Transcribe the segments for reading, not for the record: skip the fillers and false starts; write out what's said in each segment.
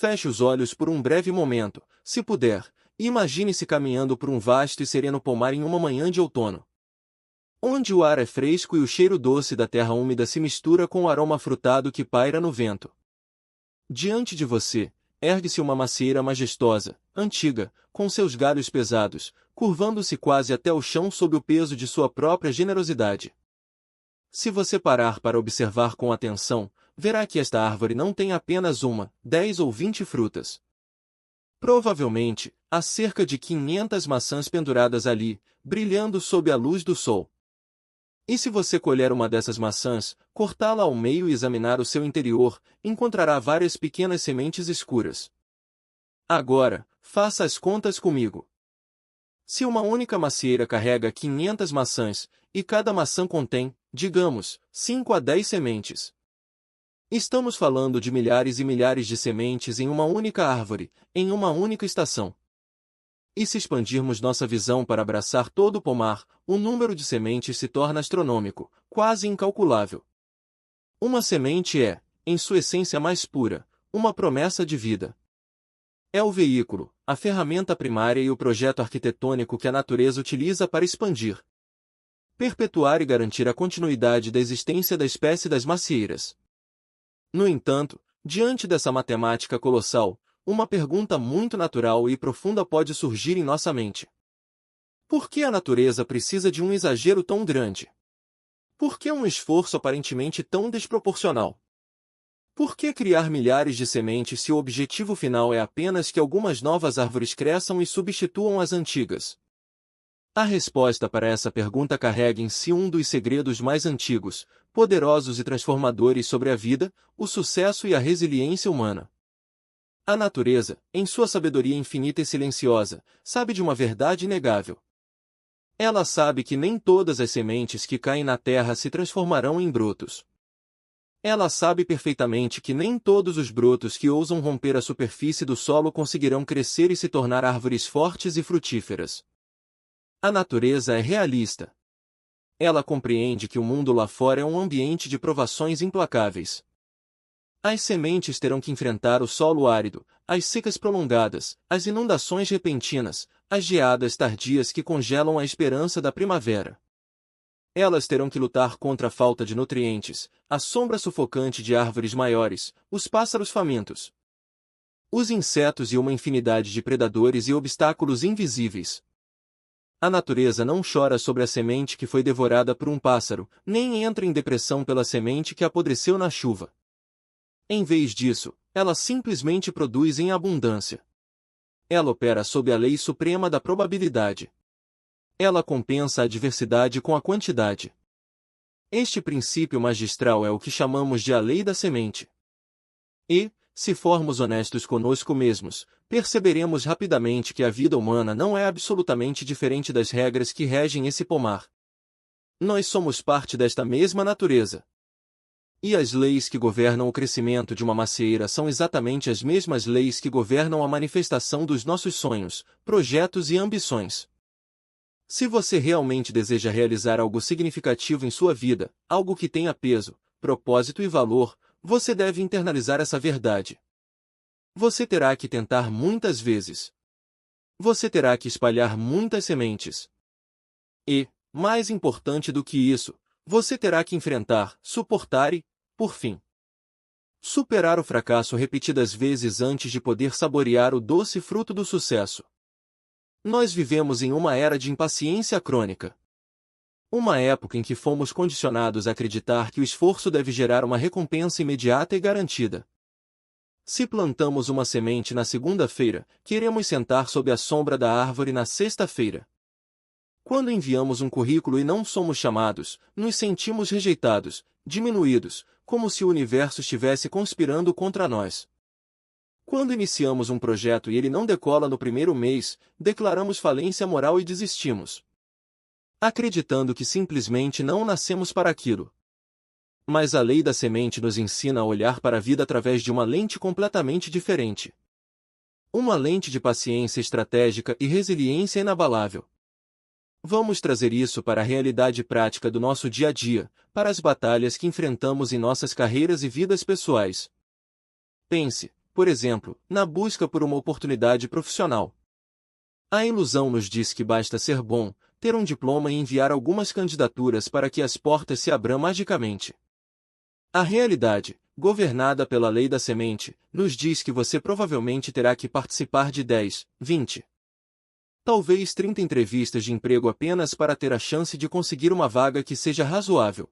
feche os olhos por um breve momento, se puder, e imagine-se caminhando por um vasto e sereno pomar em uma manhã de outono, onde o ar é fresco e o cheiro doce da terra úmida se mistura com o aroma frutado que paira no vento. Diante de você, ergue-se uma macieira majestosa, antiga, com seus galhos pesados, curvando-se quase até o chão sob o peso de sua própria generosidade. Se você parar para observar com atenção, verá que esta árvore não tem apenas 10 ou 20 frutas. Provavelmente, há cerca de 500 maçãs penduradas ali, brilhando sob a luz do sol. E se você colher uma dessas maçãs, cortá-la ao meio e examinar o seu interior, encontrará várias pequenas sementes escuras. Agora, faça as contas comigo. Se uma única macieira carrega 500 maçãs, e cada maçã contém, digamos, 5 a 10 sementes. Estamos falando de milhares e milhares de sementes em uma única árvore, em uma única estação. E se expandirmos nossa visão para abraçar todo o pomar, o número de sementes se torna astronômico, quase incalculável. Uma semente é, em sua essência mais pura, uma promessa de vida. É o veículo, a ferramenta primária e o projeto arquitetônico que a natureza utiliza para expandir, perpetuar e garantir a continuidade da existência da espécie das macieiras. No entanto, diante dessa matemática colossal, uma pergunta muito natural e profunda pode surgir em nossa mente. Por que a natureza precisa de um exagero tão grande? Por que um esforço aparentemente tão desproporcional? Por que criar milhares de sementes se o objetivo final é apenas que algumas novas árvores cresçam e substituam as antigas? A resposta para essa pergunta carrega em si um dos segredos mais antigos, poderosos e transformadores sobre a vida, o sucesso e a resiliência humana. A natureza, em sua sabedoria infinita e silenciosa, sabe de uma verdade inegável. Ela sabe que nem todas as sementes que caem na terra se transformarão em brotos. Ela sabe perfeitamente que nem todos os brotos que ousam romper a superfície do solo conseguirão crescer e se tornar árvores fortes e frutíferas. A natureza é realista. Ela compreende que o mundo lá fora é um ambiente de provações implacáveis. As sementes terão que enfrentar o solo árido, as secas prolongadas, as inundações repentinas, as geadas tardias que congelam a esperança da primavera. Elas terão que lutar contra a falta de nutrientes, a sombra sufocante de árvores maiores, os pássaros famintos, os insetos e uma infinidade de predadores e obstáculos invisíveis. A natureza não chora sobre a semente que foi devorada por um pássaro, nem entra em depressão pela semente que apodreceu na chuva. Em vez disso, ela simplesmente produz em abundância. Ela opera sob a lei suprema da probabilidade. Ela compensa a diversidade com a quantidade. Este princípio magistral é o que chamamos de a lei da semente. E, se formos honestos conosco mesmos, perceberemos rapidamente que a vida humana não é absolutamente diferente das regras que regem esse pomar. Nós somos parte desta mesma natureza. E as leis que governam o crescimento de uma macieira são exatamente as mesmas leis que governam a manifestação dos nossos sonhos, projetos e ambições. Se você realmente deseja realizar algo significativo em sua vida, algo que tenha peso, propósito e valor, você deve internalizar essa verdade. Você terá que tentar muitas vezes. Você terá que espalhar muitas sementes. E, mais importante do que isso, você terá que enfrentar, suportar e, por fim, superar o fracasso repetidas vezes antes de poder saborear o doce fruto do sucesso. Nós vivemos em uma era de impaciência crônica. Uma época em que fomos condicionados a acreditar que o esforço deve gerar uma recompensa imediata e garantida. Se plantamos uma semente na segunda-feira, queremos sentar sob a sombra da árvore na sexta-feira. Quando enviamos um currículo e não somos chamados, nos sentimos rejeitados, diminuídos, como se o universo estivesse conspirando contra nós. Quando iniciamos um projeto e ele não decola no primeiro mês, declaramos falência moral e desistimos, acreditando que simplesmente não nascemos para aquilo. Mas a lei da semente nos ensina a olhar para a vida através de uma lente completamente diferente. Uma lente de paciência estratégica e resiliência inabalável. Vamos trazer isso para a realidade prática do nosso dia a dia, para as batalhas que enfrentamos em nossas carreiras e vidas pessoais. Pense, por exemplo, na busca por uma oportunidade profissional. A ilusão nos diz que basta ser bom, ter um diploma e enviar algumas candidaturas para que as portas se abram magicamente. A realidade, governada pela lei da semente, nos diz que você provavelmente terá que participar de 10, 20, talvez 30 entrevistas de emprego apenas para ter a chance de conseguir uma vaga que seja razoável.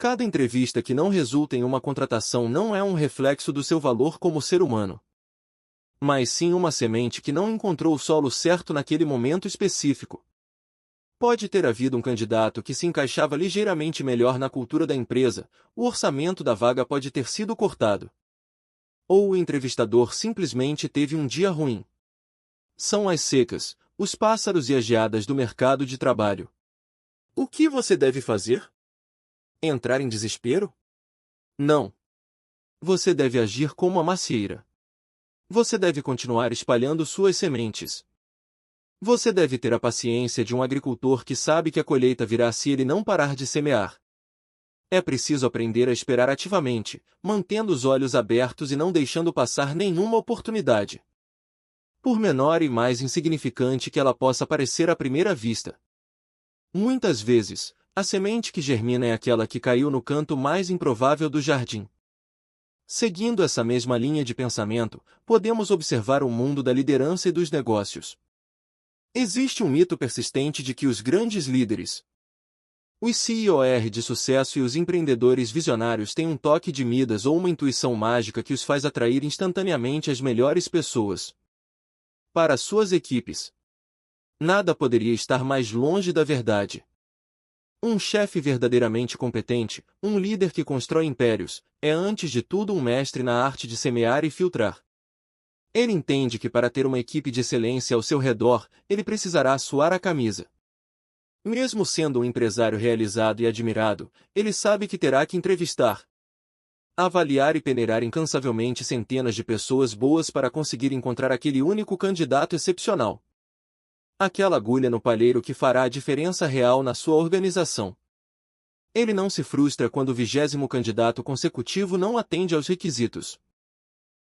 Cada entrevista que não resulta em uma contratação não é um reflexo do seu valor como ser humano, mas sim uma semente que não encontrou o solo certo naquele momento específico. Pode ter havido um candidato que se encaixava ligeiramente melhor na cultura da empresa, o orçamento da vaga pode ter sido cortado. Ou o entrevistador simplesmente teve um dia ruim. São as secas, os pássaros e as geadas do mercado de trabalho. O que você deve fazer? Entrar em desespero? Não. Você deve agir como a macieira. Você deve continuar espalhando suas sementes. Você deve ter a paciência de um agricultor que sabe que a colheita virá se ele não parar de semear. É preciso aprender a esperar ativamente, mantendo os olhos abertos e não deixando passar nenhuma oportunidade, por menor e mais insignificante que ela possa parecer à primeira vista. Muitas vezes, a semente que germina é aquela que caiu no canto mais improvável do jardim. Seguindo essa mesma linha de pensamento, podemos observar o mundo da liderança e dos negócios. Existe um mito persistente de que os grandes líderes, os CEOs de sucesso e os empreendedores visionários têm um toque de Midas ou uma intuição mágica que os faz atrair instantaneamente as melhores pessoas para suas equipes. Nada poderia estar mais longe da verdade. Um chefe verdadeiramente competente, um líder que constrói impérios, é antes de tudo um mestre na arte de semear e filtrar. Ele entende que para ter uma equipe de excelência ao seu redor, ele precisará suar a camisa. Mesmo sendo um empresário realizado e admirado, ele sabe que terá que entrevistar, avaliar e peneirar incansavelmente centenas de pessoas boas para conseguir encontrar aquele único candidato excepcional. Aquela agulha no palheiro que fará a diferença real na sua organização. Ele não se frustra quando o 20º candidato consecutivo não atende aos requisitos.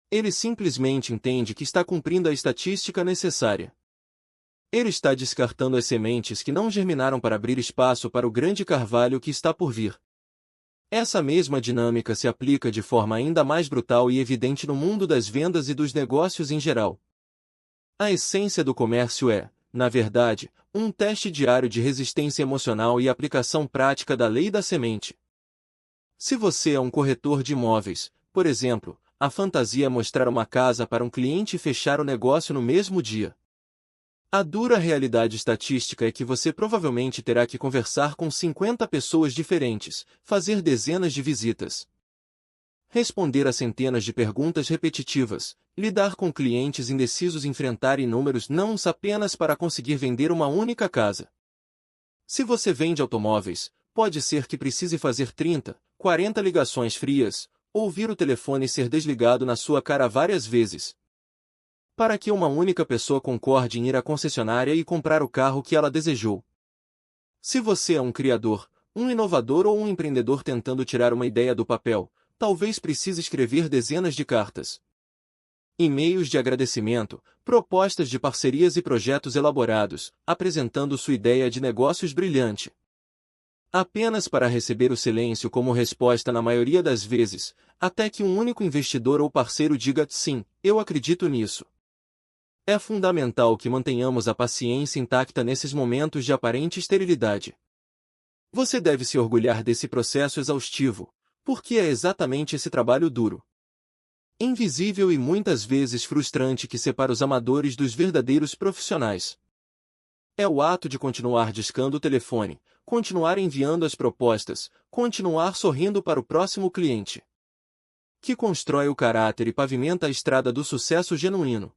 Ele simplesmente entende que está cumprindo a estatística necessária. Ele está descartando as sementes que não germinaram para abrir espaço para o grande carvalho que está por vir. Essa mesma dinâmica se aplica de forma ainda mais brutal e evidente no mundo das vendas e dos negócios em geral. A essência do comércio é, na verdade, um teste diário de resistência emocional e aplicação prática da lei da semente. Se você é um corretor de imóveis, por exemplo, a fantasia é mostrar uma casa para um cliente e fechar o negócio no mesmo dia. A dura realidade estatística é que você provavelmente terá que conversar com 50 pessoas diferentes, fazer dezenas de visitas, responder a centenas de perguntas repetitivas, lidar com clientes indecisos e enfrentar inúmeros nãos apenas para conseguir vender uma única casa. Se você vende automóveis, pode ser que precise fazer 30, 40 ligações frias, ouvir o telefone ser desligado na sua cara várias vezes, para que uma única pessoa concorde em ir à concessionária e comprar o carro que ela desejou. Se você é um criador, um inovador ou um empreendedor tentando tirar uma ideia do papel, talvez precise escrever dezenas de cartas, e-mails de agradecimento, propostas de parcerias e projetos elaborados, apresentando sua ideia de negócios brilhante, apenas para receber o silêncio como resposta na maioria das vezes, até que um único investidor ou parceiro diga sim, eu acredito nisso. É fundamental que mantenhamos a paciência intacta nesses momentos de aparente esterilidade. Você deve se orgulhar desse processo exaustivo, porque é exatamente esse trabalho duro, invisível e muitas vezes frustrante que separa os amadores dos verdadeiros profissionais. É o ato de continuar discando o telefone, continuar enviando as propostas, continuar sorrindo para o próximo cliente, que constrói o caráter e pavimenta a estrada do sucesso genuíno.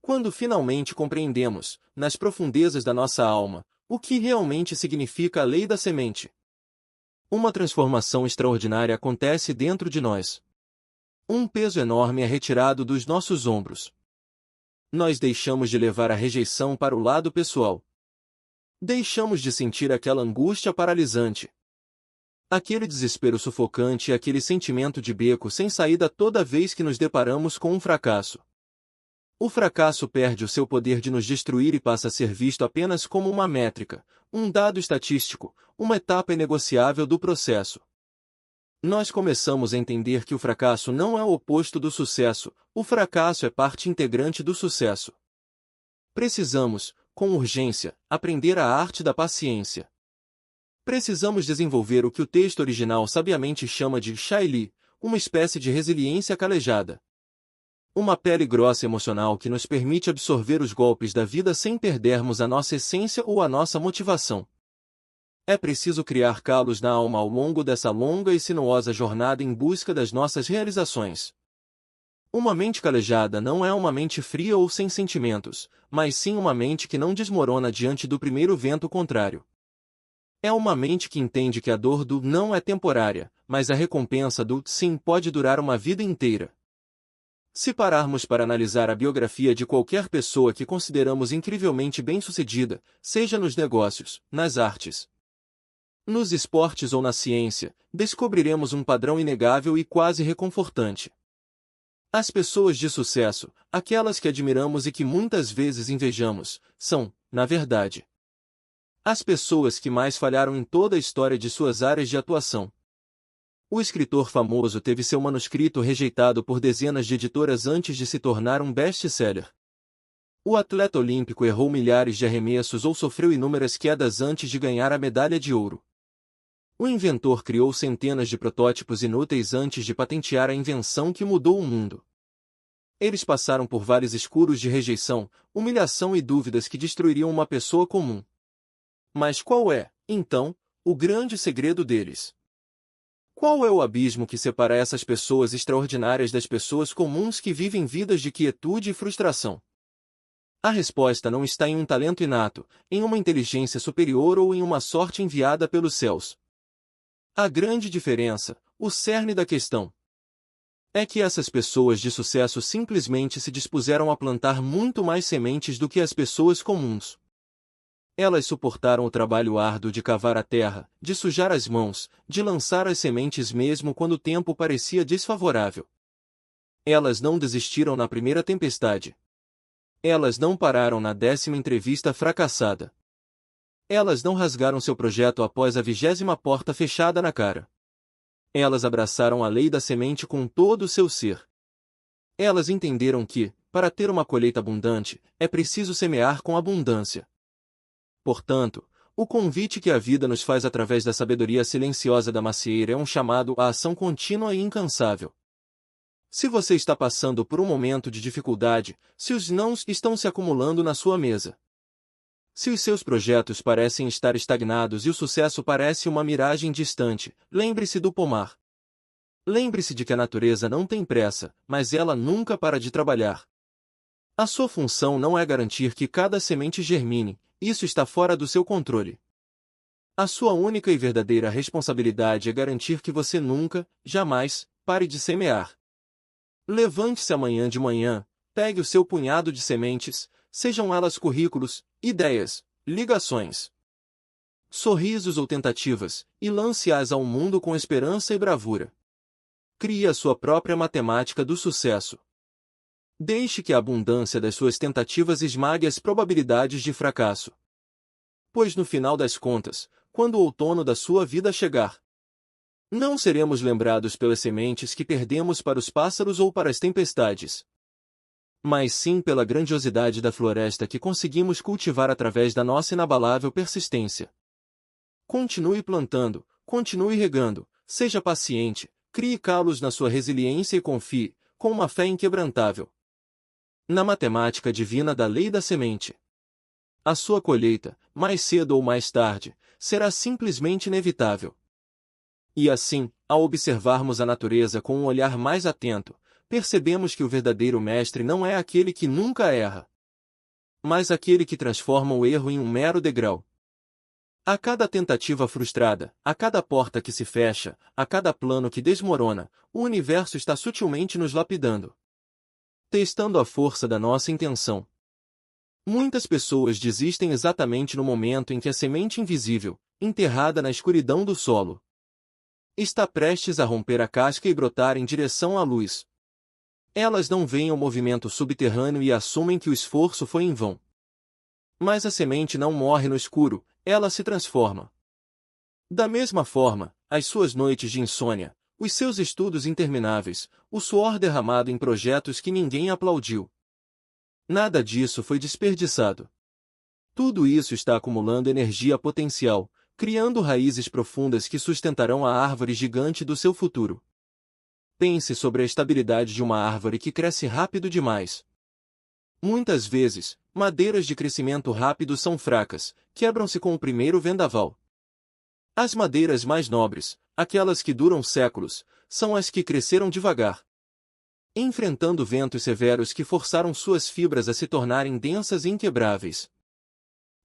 Quando finalmente compreendemos, nas profundezas da nossa alma, o que realmente significa a lei da semente, uma transformação extraordinária acontece dentro de nós. Um peso enorme é retirado dos nossos ombros. Nós deixamos de levar a rejeição para o lado pessoal. Deixamos de sentir aquela angústia paralisante. Aquele desespero sufocante e aquele sentimento de beco sem saída toda vez que nos deparamos com um fracasso. O fracasso perde o seu poder de nos destruir e passa a ser visto apenas como uma métrica, um dado estatístico, uma etapa inegociável do processo. Nós começamos a entender que o fracasso não é o oposto do sucesso, o fracasso é parte integrante do sucesso. Precisamos, com urgência, aprender a arte da paciência. Precisamos desenvolver o que o texto original sabiamente chama de Shai-Li, uma espécie de resiliência calejada. Uma pele grossa emocional que nos permite absorver os golpes da vida sem perdermos a nossa essência ou a nossa motivação. É preciso criar calos na alma ao longo dessa longa e sinuosa jornada em busca das nossas realizações. Uma mente calejada não é uma mente fria ou sem sentimentos, mas sim uma mente que não desmorona diante do primeiro vento contrário. É uma mente que entende que a dor do não é temporária, mas a recompensa do sim pode durar uma vida inteira. Se pararmos para analisar a biografia de qualquer pessoa que consideramos incrivelmente bem-sucedida, seja nos negócios, nas artes, nos esportes ou na ciência, descobriremos um padrão inegável e quase reconfortante. As pessoas de sucesso, aquelas que admiramos e que muitas vezes invejamos, são, na verdade, as pessoas que mais falharam em toda a história de suas áreas de atuação. O escritor famoso teve seu manuscrito rejeitado por dezenas de editoras antes de se tornar um best-seller. O atleta olímpico errou milhares de arremessos ou sofreu inúmeras quedas antes de ganhar a medalha de ouro. O inventor criou centenas de protótipos inúteis antes de patentear a invenção que mudou o mundo. Eles passaram por vales escuros de rejeição, humilhação e dúvidas que destruiriam uma pessoa comum. Mas qual é, então, o grande segredo deles? Qual é o abismo que separa essas pessoas extraordinárias das pessoas comuns que vivem vidas de quietude e frustração? A resposta não está em um talento inato, em uma inteligência superior ou em uma sorte enviada pelos céus. A grande diferença, o cerne da questão, é que essas pessoas de sucesso simplesmente se dispuseram a plantar muito mais sementes do que as pessoas comuns. Elas suportaram o trabalho árduo de cavar a terra, de sujar as mãos, de lançar as sementes mesmo quando o tempo parecia desfavorável. Elas não desistiram na primeira tempestade. Elas não pararam na 10ª entrevista fracassada. Elas não rasgaram seu projeto após a 20ª porta fechada na cara. Elas abraçaram a lei da semente com todo o seu ser. Elas entenderam que, para ter uma colheita abundante, é preciso semear com abundância. Portanto, o convite que a vida nos faz através da sabedoria silenciosa da macieira é um chamado à ação contínua e incansável. Se você está passando por um momento de dificuldade, se os nãos estão se acumulando na sua mesa, se os seus projetos parecem estar estagnados e o sucesso parece uma miragem distante, lembre-se do pomar. Lembre-se de que a natureza não tem pressa, mas ela nunca para de trabalhar. A sua função não é garantir que cada semente germine, isso está fora do seu controle. A sua única e verdadeira responsabilidade é garantir que você nunca, jamais, pare de semear. Levante-se amanhã de manhã, pegue o seu punhado de sementes, sejam elas currículos, ideias, ligações, sorrisos ou tentativas, e lance-as ao mundo com esperança e bravura. Crie a sua própria matemática do sucesso. Deixe que a abundância das suas tentativas esmague as probabilidades de fracasso. Pois no final das contas, quando o outono da sua vida chegar, não seremos lembrados pelas sementes que perdemos para os pássaros ou para as tempestades, mas sim pela grandiosidade da floresta que conseguimos cultivar através da nossa inabalável persistência. Continue plantando, continue regando, seja paciente, crie calos na sua resiliência e confie, com uma fé inquebrantável, na matemática divina da lei da semente. A sua colheita, mais cedo ou mais tarde, será simplesmente inevitável. E assim, ao observarmos a natureza com um olhar mais atento, percebemos que o verdadeiro mestre não é aquele que nunca erra, mas aquele que transforma o erro em um mero degrau. A cada tentativa frustrada, a cada porta que se fecha, a cada plano que desmorona, o universo está sutilmente nos lapidando, testando a força da nossa intenção. Muitas pessoas desistem exatamente no momento em que a semente invisível, enterrada na escuridão do solo, Está prestes a romper a casca e brotar em direção à luz. Elas não veem o movimento subterrâneo e assumem que o esforço foi em vão. Mas a semente não morre no escuro, ela se transforma. Da mesma forma, as suas noites de insônia, os seus estudos intermináveis, o suor derramado em projetos que ninguém aplaudiu. Nada disso foi desperdiçado. Tudo isso está acumulando energia potencial, criando raízes profundas que sustentarão a árvore gigante do seu futuro. Pense sobre a estabilidade de uma árvore que cresce rápido demais. Muitas vezes, madeiras de crescimento rápido são fracas, quebram-se com o primeiro vendaval. As madeiras mais nobres, aquelas que duram séculos, são as que cresceram devagar, enfrentando ventos severos que forçaram suas fibras a se tornarem densas e inquebráveis.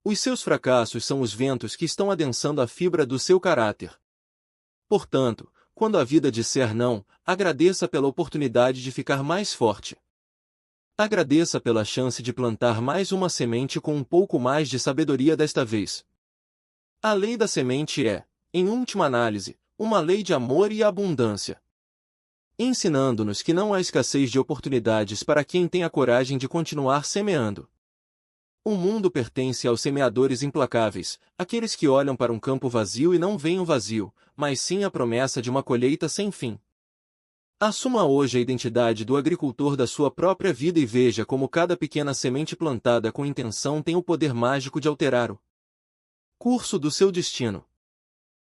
Os seus fracassos são os ventos que estão adensando a fibra do seu caráter. Portanto, quando a vida disser não, agradeça pela oportunidade de ficar mais forte. Agradeça pela chance de plantar mais uma semente com um pouco mais de sabedoria desta vez. A lei da semente é, em última análise, uma lei de amor e abundância, ensinando-nos que não há escassez de oportunidades para quem tem a coragem de continuar semeando. O mundo pertence aos semeadores implacáveis, aqueles que olham para um campo vazio e não veem o vazio, mas sim a promessa de uma colheita sem fim. Assuma hoje a identidade do agricultor da sua própria vida e veja como cada pequena semente plantada com intenção tem o poder mágico de alterar o curso do seu destino.